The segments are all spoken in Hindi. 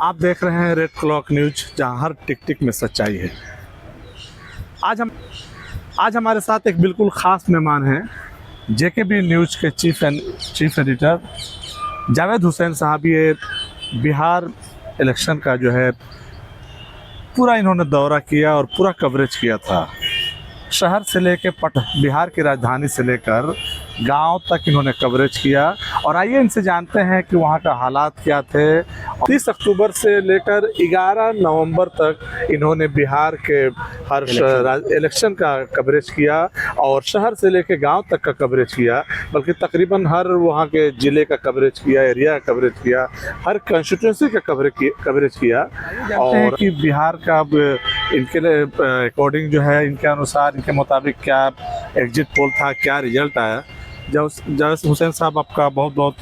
आप देख रहे हैं रेड क्लॉक न्यूज, जहां हर टिक टिक में सच्चाई है। आज हमारे साथ एक बिल्कुल ख़ास मेहमान हैं, जेकेबी न्यूज़ के चीफ एडिटर जावेद हुसैन साहब। ये बिहार इलेक्शन का जो है पूरा इन्होंने दौरा किया और पूरा कवरेज किया था। शहर से लेकर बिहार की राजधानी से लेकर गांव तक इन्होंने कवरेज किया। और आइए इनसे जानते हैं कि वहां का हालात क्या थे। 30 अक्टूबर से लेकर 11 नवंबर तक इन्होंने बिहार के हर इलेक्शन का कवरेज किया और शहर से लेकर गांव तक का कवरेज किया, बल्कि तकरीबन हर वहां के ज़िले का कवरेज किया, एरिया का कवरेज किया, हर कंस्टिट्यूंसी का कवरेज किया। और कि बिहार का इनके अकॉर्डिंग जो है, इनके अनुसार, इनके मुताबिक क्या एग्जिट पोल था, क्या रिजल्ट आया। जावेद हुसैन साहब, आपका बहुत बहुत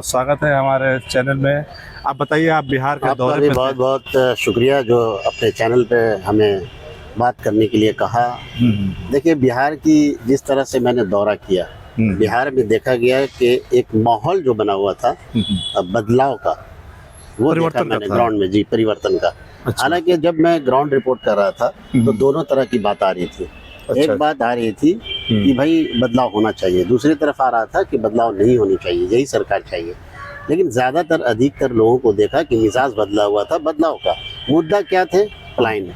स्वागत है हमारे चैनल में। आप बताइए, आप बिहार के दौरे पे बहुत बहुत शुक्रिया जो अपने चैनल पे हमें बात करने के लिए कहा। देखिए, बिहार की जिस तरह से मैंने दौरा किया, बिहार में देखा गया कि एक माहौल जो बना हुआ था बदलाव का, वो देखा मैंने ग्राउंड में। जी, परिवर्तन का। अच्छा। हालांकि जब मैं ग्राउंड रिपोर्ट कर रहा था तो दोनों तरह की बात आ रही थी। अच्छा। एक बात आ रही थी कि भाई बदलाव होना चाहिए, दूसरी तरफ आ रहा था कि बदलाव नहीं होनी चाहिए, यही सरकार चाहिए। लेकिन ज़्यादातर अधिकतर लोगों को देखा कि मिजाज बदला हुआ था बदलाव का। मुद्दा क्या थे? प्लान।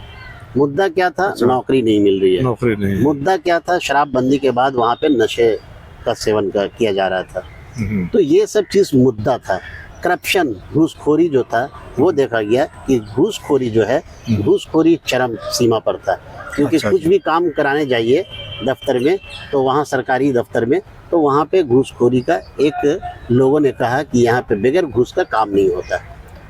मुद्दा क्या था? अच्छा। नौकरी नहीं मिल रही है। नौकरी नहीं। मुद्दा क्या था? शराबबंदी के बाद वहाँ पे नशे का सेवन किया जा रहा था। तो ये सब चीज़ मुद्दा था। करप्शन, घूसखोरी जो था वो देखा गया कि घूसखोरी जो है, घूसखोरी चरम सीमा पर था। क्योंकि अच्छा। कुछ भी काम कराने जाइए दफ्तर में, तो वहाँ सरकारी दफ्तर में, तो वहाँ पे घूसखोरी का एक लोगों ने कहा कि यहाँ पे बगैर घूस का काम नहीं होता।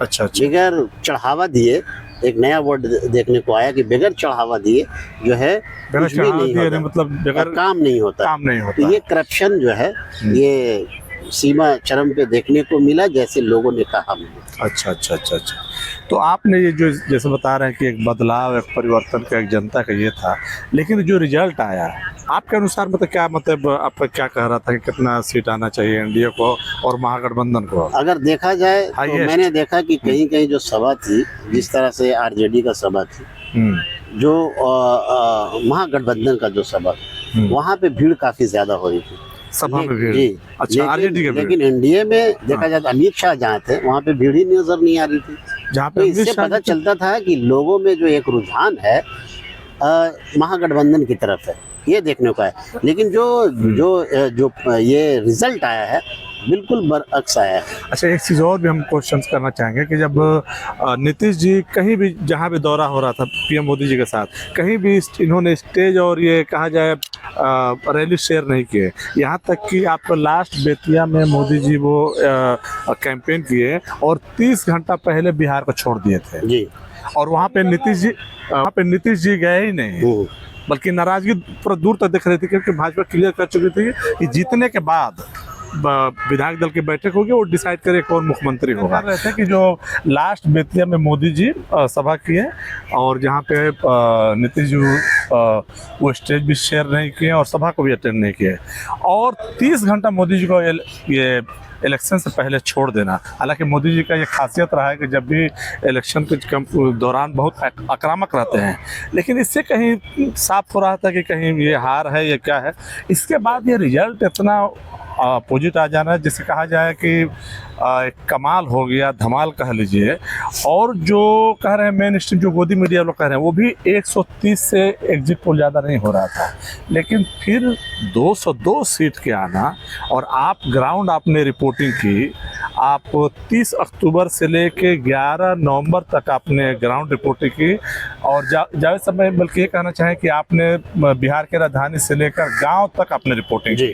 अच्छा। अच्छा। बगैर चढ़ावा दिए, एक नया वर्ड देखने को आया कि बगैर चढ़ावा दिए जो है कुछ भी नहीं होता, मतलब बगैर काम नहीं होता। तो ये करप्शन जो है, ये सीमा चरम पे देखने को मिला, जैसे लोगों ने कहा मुझे। अच्छा अच्छा अच्छा अच्छा। तो आपने ये जो जैसे बता रहे हैं कि एक बदलाव, एक परिवर्तन का, एक जनता का ये था, लेकिन जो रिजल्ट आया आपके अनुसार, मतलब क्या, मतलब आपका क्या कह रहा था कि कितना सीट आना चाहिए एनडीए को और महागठबंधन को? अगर देखा जाए तो मैंने देखा कि कहीं कहीं जो सभा थी, जिस तरह से आरजेडी का सभा थी, जो महागठबंधन का जो सभा, वहाँ पे भीड़ काफी ज्यादा हो रही थी सभा में भीड़। जी। अच्छा, लेकिन एनडीए में देखा जाए तो अमित शाह जहाँ थे वहाँ पे भीड़ ही नजर नहीं आ रही थी। जहाँ तो पे इससे पता चलता था कि लोगों में जो एक रुझान है महागठबंधन की तरफ है, ये देखने को है। लेकिन जो ये रिजल्ट आया है, बिल्कुल बरअक्स आया है। अच्छा, एक चीज़ और भी हम क्वेश्चन करना चाहेंगे कि जब नीतीश जी कहीं भी, जहाँ भी दौरा हो रहा था पीएम मोदी जी के साथ, कहीं भी इन्होंने स्टेज और ये कहा जाए रैली शेयर नहीं किए। यहाँ तक कि आपको लास्ट बेतिया में मोदी जी वो कैंपेन किए और 30 घंटा पहले बिहार को छोड़ दिए थे जी। और वहाँ पे नीतीश जी गए ही नहीं, बल्कि नाराजगी पूरा दूर तक दिख रही थी, क्योंकि भाजपा क्लियर कर चुकी थी कि जीतने के बाद विधायक दल की बैठक होगी और डिसाइड करे कौन मुख्यमंत्री होगा। रहते कि जो लास्ट बेतिया में मोदी जी सभा किए और जहाँ पे नीतीश जी वो स्टेज भी शेयर नहीं किए और सभा को भी अटेंड नहीं किए, और 30 घंटा मोदी जी को ये इलेक्शन से पहले छोड़ देना। हालांकि मोदी जी का ये खासियत रहा है कि जब भी इलेक्शन के दौरान बहुत आक्रामक रहते हैं, लेकिन इससे कहीं साफ हो रहा था कि कहीं ये हार है या क्या है। इसके बाद ये रिजल्ट इतना अपोजिट आ जाना, जिसे कहा जाए कि एक कमाल हो गया, धमाल कह लीजिए। और जो कह रहे हैं मेन स्ट्रीम, जो गोदी मीडिया लोग कह रहे हैं, वो भी 130 से एग्जिट पोल ज़्यादा नहीं हो रहा था, लेकिन फिर 202 सीट के आना। और आप ग्राउंड आपने रिपोर्टिंग की, आप 30 अक्टूबर से लेके 11 नवंबर तक आपने ग्राउंड रिपोर्टिंग की। और जावेद साहब, मैं बल्कि ये कहना चाहें कि आपने बिहार के राजधानी से लेकर गाँव तक आपने रिपोर्टिंग की,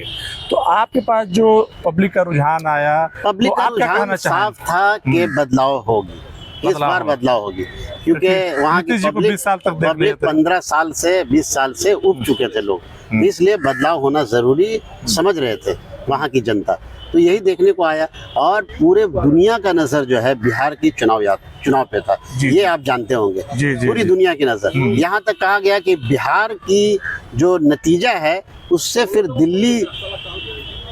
तो आपके पास जो पब्लिक का रुझान आया, पब्लिक तो का रुझान साफ था कि बदलाव होगी, इस बार बदलाव होगी। क्योंकि वहाँ की पब्लिक 20 साल तक 15 साल से 20 साल से उब चुके थे लोग, इसलिए बदलाव होना जरूरी समझ रहे थे वहाँ की जनता। तो यही देखने को आया और पूरे दुनिया का नजर जो है बिहार की चुनाव पे था। ये आप जानते होंगे, पूरी दुनिया की नजर। यहाँ तक कहा गया कि बिहार की जो नतीजा है उससे फिर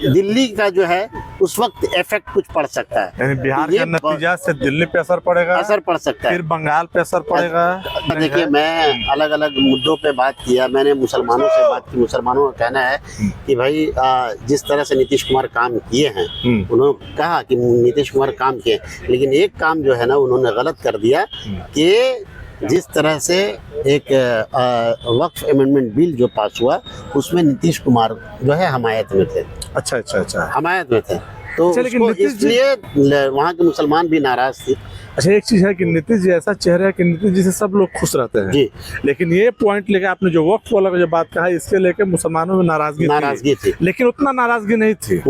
दिल्ली का जो है उस वक्त इफेक्ट कुछ पड़ सकता है। यानी बिहार तो ये का नतीजा से दिल्ली पे असर पड़ेगा, असर पड़ सकता है। फिर बंगाल पे असर पड़ेगा। देखिए, मैं अलग अलग मुद्दों पे बात किया, मैंने मुसलमानों से बात की। मुसलमानों का कहना है कि भाई जिस तरह से नीतीश कुमार काम किए हैं, उन्होंने कहा कि नीतीश कुमार काम किए, लेकिन एक काम जो है ना उन्होंने गलत कर दिया कि जिस तरह से एक वक्फ अमेंडमेंट बिल जो पास हुआ उसमें नीतीश कुमार जो है हमायत में थे। अच्छा अच्छा अच्छा। हमायत में थे, तो अच्छा, लेकिन उसको नीतीश जी- इसलिए वहाँ के मुसलमान भी नाराज थे। अच्छा, एक चीज है कि नीतीश जी ऐसा चेहरा है कि नीतीश जी से सब लोग खुश रहते हैं जी, लेकिन ये पॉइंट लेके आपने जो वक्फ वाला जो बात कहा इसके लेके मुसलमानों में नाराजगी थी। लेकिन उतना नाराजगी नहीं थी।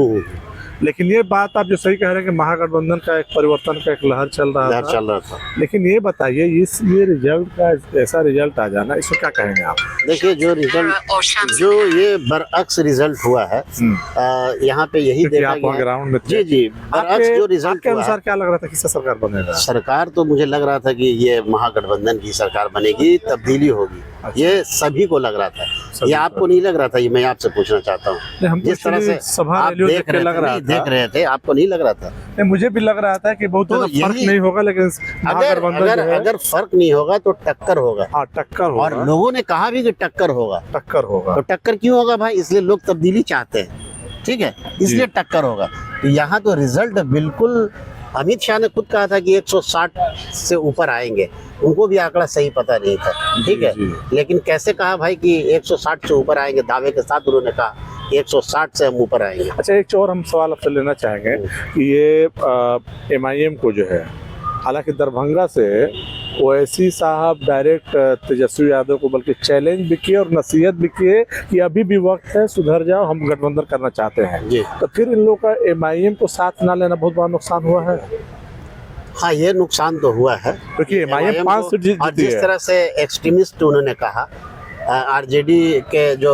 लेकिन ये बात आप जो सही कह रहे हैं कि महागठबंधन का एक परिवर्तन का एक लहर चल रहा था। लेकिन ये बताइए ये रिजल्ट का ऐसा रिजल्ट आ जाना, इसको क्या कहेंगे आप? देखिए, जो ये बरअक्स रिजल्ट हुआ है, यहाँ पे यही देखा आप गया। ग्राउंड में जी जी, बरअक्स जो रिजल्ट के अनुसार क्या लग रहा था किससे सरकार बनेगा? सरकार तो मुझे लग रहा था कि ये महागठबंधन की सरकार बनेगी, तब्दीली होगी। ये सभी को लग रहा था, ये आपको नहीं लग रहा था? ये मैं आपसे पूछना चाहता हूँ। जिस तरह से आप देख रहे थे, आपको नहीं लग रहा था? नहीं, मुझे भी लग रहा था कि बहुत तो फर्क नहीं होगा, लेकिन अगर फर्क नहीं होगा तो टक्कर होगा। हाँ, टक्कर होगा। और लोगों ने कहा भी कि टक्कर होगा। तो टक्कर क्यों होगा भाई? इसलिए लोग तब्दीली चाहते हैं, ठीक है, इसलिए टक्कर होगा। तो यहाँ तो रिजल्ट बिल्कुल, अमित शाह ने खुद कहा था कि 160 से ऊपर आएंगे, उनको भी आंकड़ा सही पता नहीं था, ठीक है, लेकिन कैसे कहा भाई कि 160 से ऊपर आएंगे, दावे के साथ उन्होंने कहा 160 से हम ऊपर आएंगे। अच्छा, एक और हम सवाल आपसे लेना चाहेंगे कि ये MIM को जो है, हालांकि दरभंगा से ओवैसी साहब डायरेक्ट तेजस्वी यादव को बल्कि चैलेंज भी किए और नसीहत भी किए कि अभी भी वक्त है, सुधर जाओ, हम गठबंधन करना चाहते हैं जी। तो फिर इन लोगों का MIM को साथ ना लेना बहुत बड़ा नुकसान हुआ है। हाँ, ये नुकसान तो हुआ है क्योंकि MIM 5 सीट जीती है। जिस तरह से एक्सट्रीमिस्ट उन्होंने कहा, RJD के जो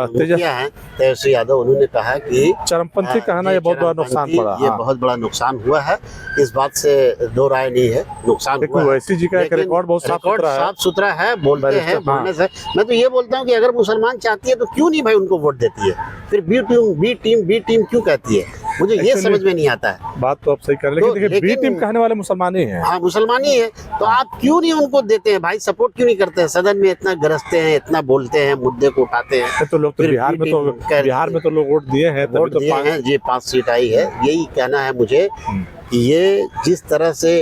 मुखिया हैं तेजस्वी यादव, उन्होंने कहा कि चरमपंथी कहना ये बहुत बड़ा नुकसान पड़ा। ये बहुत बड़ा नुकसान हुआ है, इस बात से दो राय नहीं है, नुकसान हुआ है। ओवैसी जी का एक रिकॉर्ड बहुत साफ सुथरा है, बोलते हैं बोलने से। मैं तो ये बोलता हूँ कि अगर मुसलमान चाहती है तो क्यों नहीं भाई उनको वोट देती है, फिर बी टीम क्यों कहती है? मुझे ये समझ में नहीं आता है। बात तो आप सही कर रहे हैं, लेकिन बी टीम कहने वाले मुसलमान ही हैं। हाँ, मुसलमान ही है, तो आप क्यों नहीं उनको देते हैं भाई? सपोर्ट क्यों नहीं करते हैं? सदन में इतना गरजते हैं, इतना बोलते हैं, मुद्दे को उठाते हैं। तो लोग तो बिहार में तो लोग वोट दिए हैं, वोट दिए हैं जी, 5 सीट आई है। यही कहना है मुझे कि ये जिस तरह से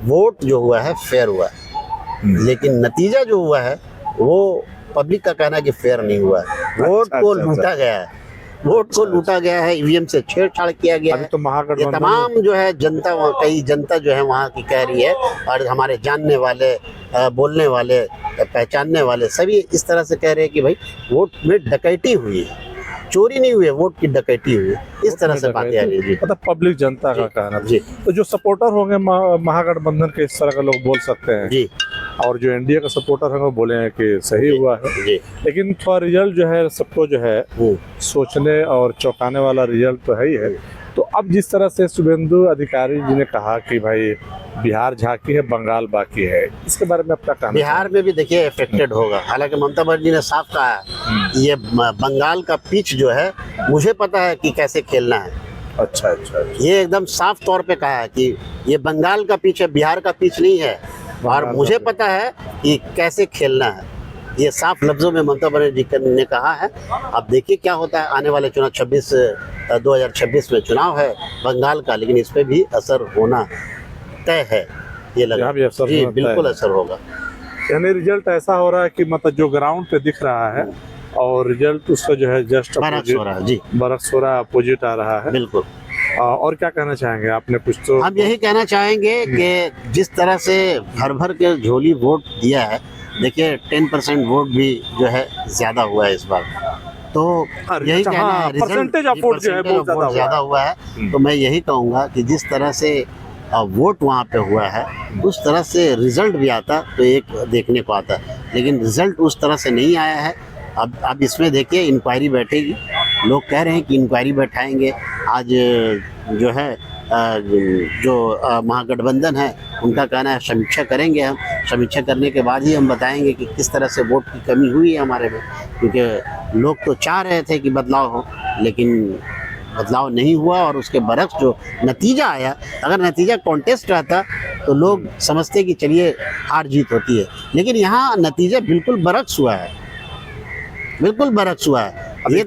वोट जो हुआ है फेयर हुआ है, लेकिन नतीजा जो हुआ है वो पब्लिक का कहना है कि फेयर नहीं हुआ है। वोट को लूटा गया है, वोट को लूटा गया है, EVM से छेड़छाड़ किया गया है। तो महागठबंधन ये तमाम जो है जनता, कई जनता जो है वहाँ की कह रही है, और हमारे जानने वाले, बोलने वाले, पहचानने वाले सभी इस तरह से कह रहे हैं कि भाई वोट में डकैती हुई है, चोरी नहीं हुई है, वोट की डकैती हुई है। इस तरह से बातें आ रही है। मतलब पब्लिक जनता का कहना जी। तो जो सपोर्टर होंगे महागठबंधन के, इस तरह का लोग बोल सकते हैं जी, और जो NDA का सपोर्टर है वो बोले हैं कि सही हुआ है जी। लेकिन थोड़ा रिजल्ट जो है सबको जो है सोचने और चौंकाने वाला रिजल्ट तो है ही है। तो अब जिस तरह से शुभेंदु अधिकारी जी ने कहा कि भाई बिहार झांकी है, बंगाल बाकी है, इसके बारे में आपका कहना? बिहार में भी देखिए इफेक्टेड होगा। हालांकि ममता बनर्जी ने साफ कहा है ये बंगाल का पिच जो है मुझे पता है कि कैसे खेलना है। अच्छा, ये एकदम साफ तौर पे कहा है कि ये बंगाल का पिच है, बिहार का पिच नहीं है, और मुझे पता है कि कैसे खेलना है। ये साफ लफ्जों में ममता बनर्जी ने कहा है। अब देखिए क्या होता है आने वाले चुनाव 2026 में चुनाव है बंगाल का, लेकिन इस पे भी असर होना तय है। ये लगा जी, बिल्कुल असर होगा। यानी रिजल्ट ऐसा हो रहा है कि मतलब जो ग्राउंड पे दिख रहा है और रिजल्ट उसका जो है जस्ट बरक्स हो रहा है जी, बरक्स हो रहा है, अपोजिट आ रहा है। बिल्कुल। और क्या कहना चाहेंगे आपने? कुछ तो हम यही कहना चाहेंगे कि जिस तरह से भर भर के झोली वोट दिया है, देखिए 10% वोट भी जो है ज्यादा हुआ है इस बार, तो यही कहना है परसेंटेज ऑफ वोट जो है बहुत ज्यादा हुआ है। तो मैं यही कहूँगा कि जिस तरह से वोट वहाँ पे हुआ है उस तरह से रिजल्ट भी आता तो एक देखने को आता, लेकिन रिजल्ट उस तरह से नहीं आया है। अब इसमें देखिए इंक्वायरी बैठेगी, लोग कह रहे हैं कि इंक्वायरी बैठाएंगे। आज जो है जो महागठबंधन है उनका कहना है समीक्षा करेंगे, हम समीक्षा करने के बाद ही हम बताएंगे कि किस तरह से वोट की कमी हुई है हमारे में, क्योंकि लोग तो चाह रहे थे कि बदलाव हो, लेकिन बदलाव नहीं हुआ और उसके बरक्स जो नतीजा आया, अगर नतीजा कॉन्टेस्ट रहता तो लोग समझते कि चलिए हार जीत होती है, लेकिन यहाँ नतीजा बिल्कुल बरक्स हुआ है, बिल्कुल बरक्स हुआ है। ये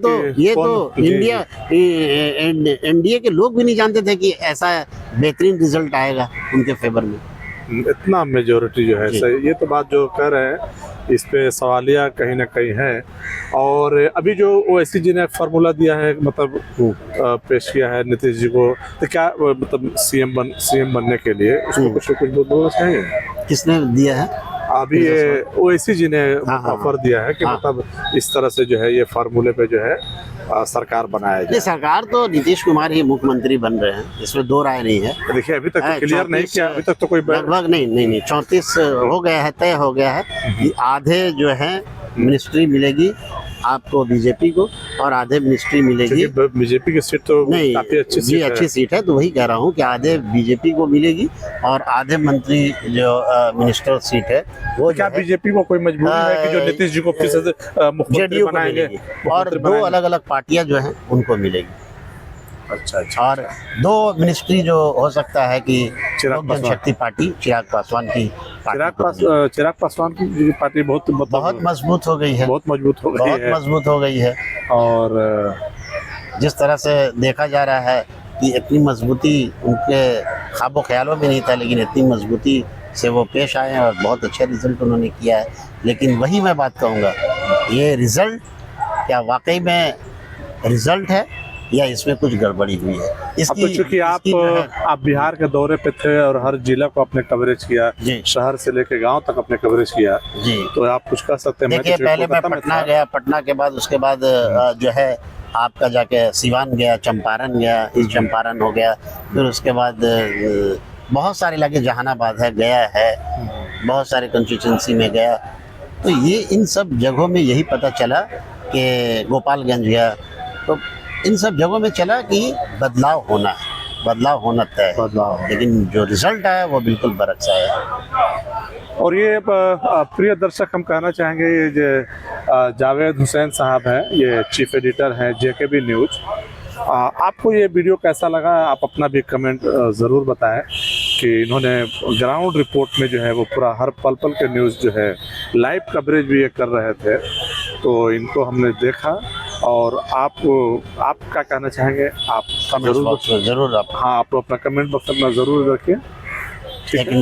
तो इंडिया एनडीए के लोग भी नहीं जानते थे कि ऐसा बेहतरीन रिजल्ट आएगा उनके फेवर में। इतना मेजोरिटी जो है सही, ये तो बात जो कह रहे हैं इस पे सवालिया कहीं ना कहीं है। और अभी जो ओवैसी जी ने फार्मूला दिया है, मतलब पेश किया है नीतीश जी को, तो क्या मतलब सीएम बनने के लिए उसको कुछ बोलना चाहेंगे? किसने दिया है? अभी ये ओवैसी जी ने ऑफर दिया है कि मतलब इस तरह से जो है ये फार्मूले पे जो है सरकार बनाया जाए। सरकार तो नीतीश कुमार ही मुख्यमंत्री बन रहे हैं, इसमें दो राय नहीं है। देखिए अभी तक तो क्लियर नहीं किया, अभी तक तो कोई लगभग नहीं 34 हो गया है, तय हो गया है कि आधे जो है मिनिस्ट्री मिलेगी आपको बीजेपी को और आधे मिनिस्ट्री मिलेगी बीजेपी की सीट तो नहीं, काफी अच्छी सीट है, तो वही कह रहा हूँ कि आधे बीजेपी को मिलेगी और आधे मंत्री जो मिनिस्टर सीट है वो क्या बीजेपी को कोई मजबूरी है कि जो नीतीश जी को फिर से मुख्यमंत्री बनाएंगे? और दो अलग अलग पार्टियां जो हैं उनको मिलेगी। अच्छा। और दो मिनिस्ट्री जो हो सकता है कि लोक जनशक्ति पार्टी चिराग पासवान की चिराग पासवान की पार्टी बहुत मजबूत हो गई है, बहुत मजबूत हो गई है। और जिस तरह से देखा जा रहा है कि इतनी मजबूती उनके ख्वाबो ख्यालों में नहीं था, लेकिन इतनी मजबूती से वो पेश आए हैं और बहुत अच्छा रिजल्ट उन्होंने किया है। लेकिन वही मैं बात कहूँगा, ये रिजल्ट क्या वाकई में रिजल्ट है या इसमें कुछ गड़बड़ी हुई है? अब तो चूंकि आप बिहार के दौरे पे थे और हर जिला को आपने कवरेज किया, शहर से लेकर गांव तक आपने कवरेज किया जी, तो आप कुछ कह सकते हैं? देखिए पहले मैं पटना गया, पटना के बाद उसके बाद जो है आपका जाके सिवान गया, चंपारण गया, ईस्ट चंपारण हो गया, फिर उसके बाद बहुत सारे इलाके, जहानाबाद है, गया है, बहुत सारे कंस्टिट्यूंसी में गया। तो ये इन सब जगहों में यही पता चला कि गोपालगंज गया, तो इन सब जगहों में चला कि बदलाव होना तय है, लेकिन जो रिजल्ट आया वो बिल्कुल बरक्स आया। और ये प्रिय दर्शक हम कहना चाहेंगे, ये जो जावेद हुसैन साहब हैं, ये चीफ एडिटर हैं जेकेबी न्यूज़। आपको ये वीडियो कैसा लगा? आप अपना भी कमेंट ज़रूर बताएं कि इन्होंने ग्राउंड रिपोर्ट में जो है वो पूरा हर पल के न्यूज़ जो है लाइव कवरेज भी ये कर रहे थे, तो इनको हमने देखा। और आप क्या कहना चाहेंगे? आप जरूर आप हाँ, आप अपना कमेंट बॉक्स अपना ज़रूर रखिए।